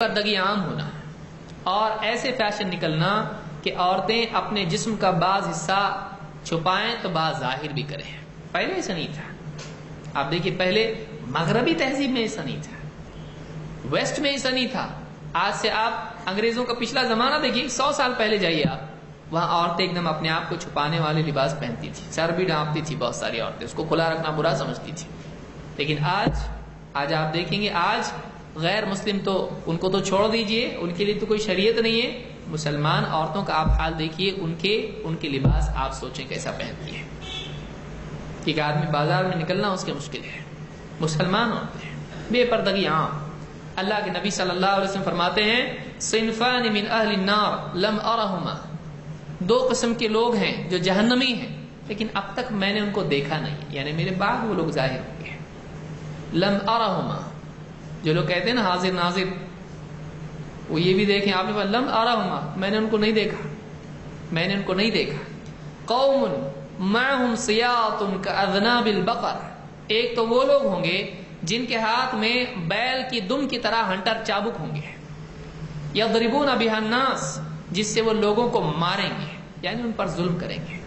پردگی عام ہونا اور ایسے فیشن نکلنا کہ عورتیں اپنے جسم کا بعض حصہ چھپائیں تو بعض ظاہر بھی کریں. پہلے ایسا نہیں تھا. آپ دیکھیے پہلے مغربی تہذیب میں ایسا نہیں تھا, ویسٹ میں ایسا نہیں تھا. آج سے آپ انگریزوں کا پچھلا زمانہ دیکھیے, 100 سال پہلے جائیے آپ, وہاں عورتیں ایک دم اپنے آپ کو چھپانے والے لباس پہنتی تھی, سر بھی ڈھانپتی تھی. بہت ساری عورتیں اس کو کھلا رکھنا برا سمجھتی تھی. لیکن آج آپ دیکھیں گے, آج غیر مسلم تو ان کو تو چھوڑ دیجئے, ان کے لیے تو کوئی شریعت نہیں ہے. مسلمان عورتوں کا آپ حال دیکھیے, ان کے لباس آپ سوچیں کیسا پہنتی ہے. ایک آدمی بازار میں نکلنا اس کے مشکل ہے. مسلمان عورتیں بے پردگی عام. اللہ کے نبی صلی اللہ علیہ وسلم فرماتے ہیں, صنفان من اہل النار لم ارہما, 2 قسم کے لوگ ہیں جو جہنمی ہیں لیکن اب تک میں نے ان کو دیکھا نہیں, یعنی میرے بعد وہ لوگ ظاہر ہوں گے. لم ارہما, جو لوگ کہتے ہیں نا حاضر ناظر, وہ یہ بھی دیکھیں. آپ نے لم ارہما, میں نے ان کو نہیں دیکھا. قوم معهم سیاط کاذناب البقر, ایک تو وہ لوگ ہوں گے جن کے ہاتھ میں بیل کی دم کی طرح ہنٹر چابک ہوں گے. یضربون بها الناس, جس سے وہ لوگوں کو ماریں گے, یعنی ان پر ظلم کریں گے.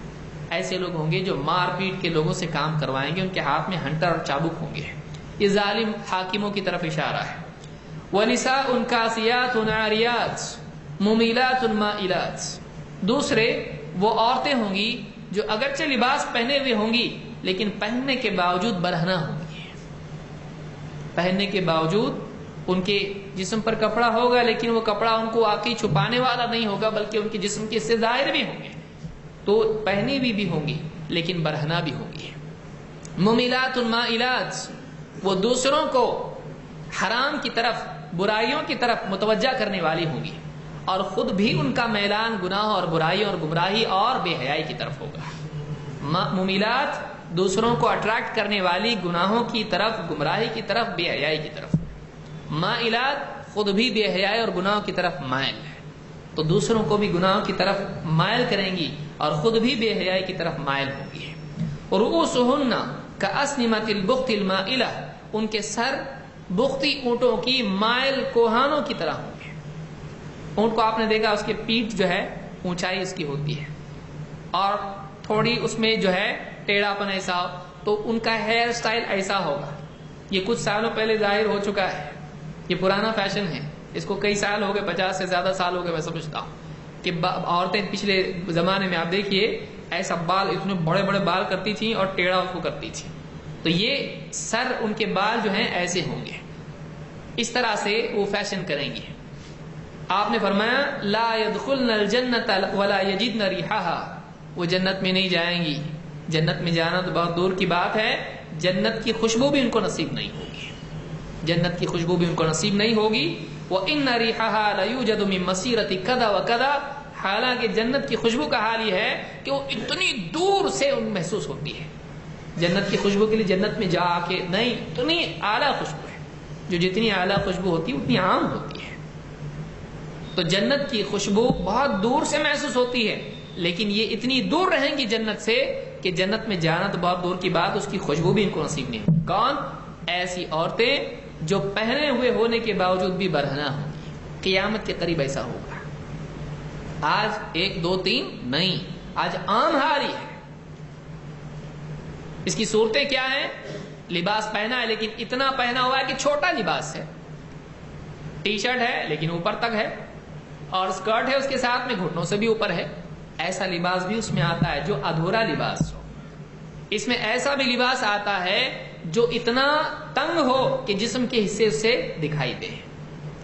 ایسے لوگ ہوں گے جو مار پیٹ کے لوگوں سے کام کروائیں گے, ان کے ہاتھ میں ہنٹر اور چابک ہوں گے. یہ ظالم حاکموں کی طرف اشارہ ہے. وَنِسَاءٌ كَاسِيَاتٌ عَارِيَاتٌ مُمِيلَاتٌ مَائِلَاتٌ, دوسرے وہ عورتیں ہوں گی جو اگرچہ لباس پہنے ہوئے ہوں گی لیکن پہننے کے باوجود برہنہ ہوں گی. پہننے کے باوجود ان کے جسم پر کپڑا ہوگا لیکن وہ کپڑا ان کو واقعی چھپانے والا نہیں ہوگا, بلکہ ان کے جسم کے حصے ظاہر بھی ہوں گے. تو پہنی بھی ہوں گی لیکن برہنہ بھی ہوں گی. مُمِيلَاتٌ مَائِلَاتٌ, وہ دوسروں کو حرام کی طرف, برائیوں کی طرف متوجہ کرنے والی ہوں گی, اور خود بھی ان کا میلان گناہ اور برائی اور گمراہی اور بے حیائی کی طرف ہوگا. ممیلات, دوسروں کو اٹریکٹ کرنے والی گناہوں کی طرف, گمراہی کی طرف, بے حیائی کی طرف. مائلات, خود بھی بے حیائی اور گناہوں کی طرف مائل ہے, تو دوسروں کو بھی گناہوں کی طرف مائل کریں گی اور خود بھی بے حیائی کی طرف مائل ہوں گی. رؤوسہن کأسنمۃ البخت المائلہ, ان کے سر بختی اونٹوں کی مائل کوہانوں کی طرح ہوں گے. اونٹ کو آپ نے دیکھا, اس کے پیٹھ جو ہے اونچائی اس کی ہوتی ہے اور تھوڑی اس میں جو ہے ٹیڑھا پن ایسا ہو, تو ان کا ہیئر سٹائل ایسا ہوگا. یہ کچھ سالوں پہلے ظاہر ہو چکا ہے, یہ پرانا فیشن ہے, اس کو کئی سال ہو گئے, 50 سے زیادہ سال ہو گئے میں سمجھتا ہوں کہ عورتیں پچھلے زمانے میں آپ دیکھیے ایسا بال, اتنے بڑے بڑے بال کرتی تھیں اور ٹیڑھا اس کو کرتی تھی. تو یہ سر, ان کے بال جو ہیں ایسے ہوں گے, اس طرح سے وہ فیشن کریں گے. آپ نے فرمایا لا يدخلن الجنت ولا یجدن ریحها, وہ جنت میں نہیں جائیں گی. جنت میں جانا تو بہت دور کی بات ہے, جنت کی خوشبو بھی ان کو نصیب نہیں ہوگی. جنت کی خوشبو بھی ان کو نصیب نہیں ہوگی. وَإِنَّ رِيحَهَا لَيُوجَدُ مِن مَّسِيرَةِ كَذَا وَكَذَا, حالانکہ جنت کی خوشبو کا حال یہ ہے کہ وہ اتنی دور سے ان محسوس ہوتی ہے. جنت کی خوشبو کے لیے جنت میں جا کے نہیں, اتنی اعلیٰ خوشبو ہے, جو جتنی اعلیٰ خوشبو ہوتی ہے اتنی عام ہوتی ہے. تو جنت کی خوشبو بہت دور سے محسوس ہوتی ہے, لیکن یہ اتنی دور رہیں گی جنت سے کہ جنت میں جانا تو بہت دور کی بات, اس کی خوشبو بھی ان کو نصیب نہیں. کون؟ ایسی عورتیں جو پہنے ہوئے ہونے کے باوجود بھی برہنہ ہوں گی. قیامت کے قریب ایسا ہوگا. آج 1 2 3 نہیں, آج عام حال ہی ہے. اس کی صورتیں کیا ہیں؟ لباس پہنا ہے لیکن اتنا پہنا ہوا ہے کہ چھوٹا لباس ہے. ٹی شرٹ ہے لیکن اوپر تک ہے, اور اسکرٹ ہے اس کے ساتھ میں گھٹنوں سے بھی اوپر ہے. ایسا لباس بھی اس میں آتا ہے جو ادھورا لباس ہو. اس میں ایسا بھی لباس آتا ہے جو اتنا تنگ ہو کہ جسم کے حصے اس سے دکھائی دے,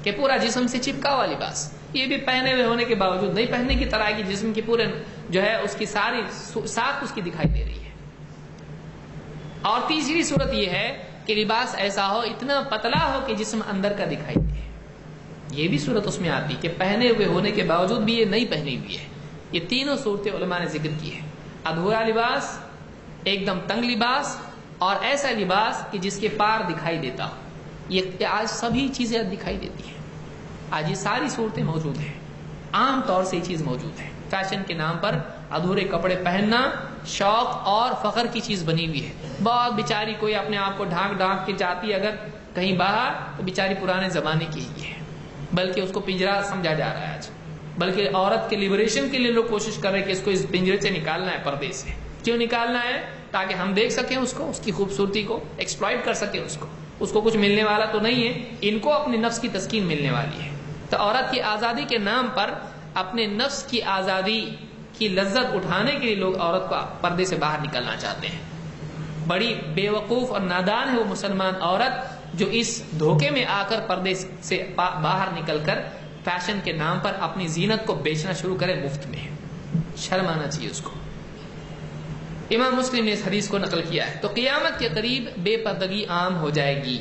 کہ پورا جسم سے چپکا ہوا لباس. یہ بھی پہنے ہوئے ہونے کے باوجود نہیں پہننے کی طرح کی جسم کی پورے جو ہے اس کی ساری ساخت اس کی دکھائی دے رہی ہے. اور تیسری صورت یہ ہے کہ لباس ایسا ہو, اتنا پتلا ہو کہ جسم اندر کا دکھائی دے. یہ بھی صورت اس میں آتی کہ پہنے ہوئے ہونے کے باوجود بھی یہ نہیں پہنی ہوئی ہے. یہ تینوں صورتیں علماء نے ذکر کی ہے. ادھورا لباس, ایک دم تنگ لباس, اور ایسا لباس کہ جس کے پار دکھائی دیتا ہو. یہ آج سبھی چیزیں دکھائی دیتی ہیں. آج یہ ساری صورتیں موجود ہیں, عام طور سے یہ چیز موجود ہے. فیشن کے نام پر ادھورے کپڑے پہننا شوق اور فخر کی چیز بنی ہوئی ہے. بہت بیچاری کوئی اپنے آپ کو ڈھانک ڈھانک کے جاتی اگر کہیں باہر, تو بیچاری پرانے زمانے کی ہی ہے. بلکہ اس کو پنجرا سمجھا جا رہا ہے آج. بلکہ عورت کے لبریشن کے لیے لوگ کوشش کر رہے ہیں کہ اس کو اس پنجرے سے نکالنا ہے, پردے سے. کیوں نکالنا ہے؟ تاکہ ہم دیکھ سکیں اس کو, اس کی خوبصورتی کو ایکسپلائٹ کر سکیں. اس کو کچھ ملنے والا تو نہیں ہے, ان کو اپنے نفس کی تسکین ملنے والی ہے. تو عورت کی آزادی کے نام پر اپنے نفس کی آزادی کی لذت اٹھانے کے لیے لوگ عورت کو پردے سے باہر نکلنا چاہتے ہیں. بڑی بے وقوف اور نادان ہے وہ مسلمان عورت جو اس دھوکے میں آ کر پردے سے باہر نکل کر فیشن کے نام پر اپنی زینت کو بیچنا شروع کرے مفت میں. شرم آنا چاہیے اس کو. امام مسلم نے اس حدیث کو نقل کیا ہے. تو قیامت کے قریب بے پردگی عام ہو جائے گی.